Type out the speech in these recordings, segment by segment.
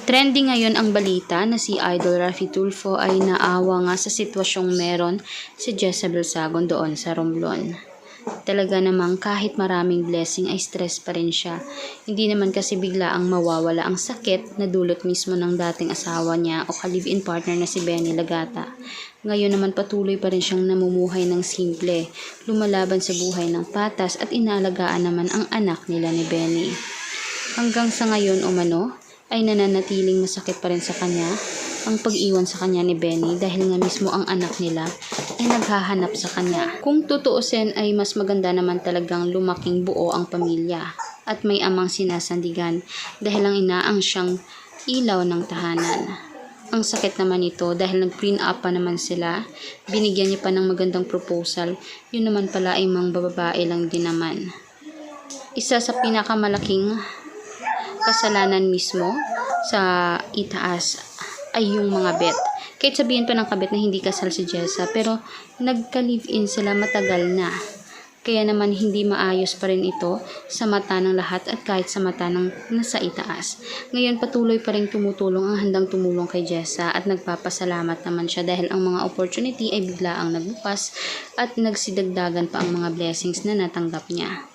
Trending ngayon ang balita na si Idol Raffy Tulfo ay naawa nga sa sitwasyong meron si Jezabel Sagon doon sa Romblon. Talaga namang kahit maraming blessing ay stress pa rin siya. Hindi naman kasi bigla ang mawawala ang sakit na dulot mismo ng dating asawa niya o ka-live-in partner na si Benny Lagata. Ngayon naman patuloy pa rin siyang namumuhay ng simple, lumalaban sa buhay ng patas at inaalagaan naman ang anak nila ni Benny. Hanggang sa ngayon umano, ay nananatiling masakit pa rin sa kanya ang pag-iwan sa kanya ni Benny dahil nga mismo ang anak nila ay naghahanap sa kanya. Kung tutuusin ay mas maganda naman talagang lumaking buo ang pamilya at may amang sinasandigan dahil ang inaang siyang ilaw ng tahanan. Ang sakit naman ito dahil nag-prenup up pa naman sila, binigyan niya pa ng magandang proposal, yun naman pala ay mga babae lang din naman. Isa sa pinakamalaking kasalanan mismo sa itaas ay yung mga bet. Kahit sabihin pa ng kabet na hindi kasal si Jessa, pero nagka-live-in sila matagal na. Kaya naman hindi maayos pa rin ito sa mata ng lahat at kahit sa mata ng nasa itaas. Ngayon patuloy pa rin tumutulong ang handang tumulong kay Jessa at nagpapasalamat naman siya dahil ang mga opportunity ay bigla ang nagbukas at nagsidagdagan pa ang mga blessings na natanggap niya.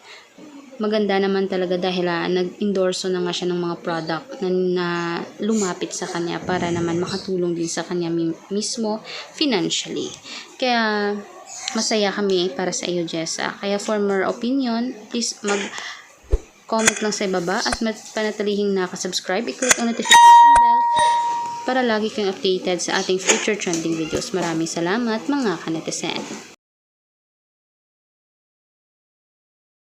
Maganda naman talaga dahil nag-endorso na nga siya ng mga product na lumapit sa kanya para naman makatulong din sa kanya mismo financially. Kaya masaya kami para sa iyo, Jessa. Kaya for more opinion, please mag-comment lang sa ibaba at panatilihing nakasubscribe. I-click ang notification bell para lagi kang updated sa ating future trending videos. Maraming salamat mga kanetizen.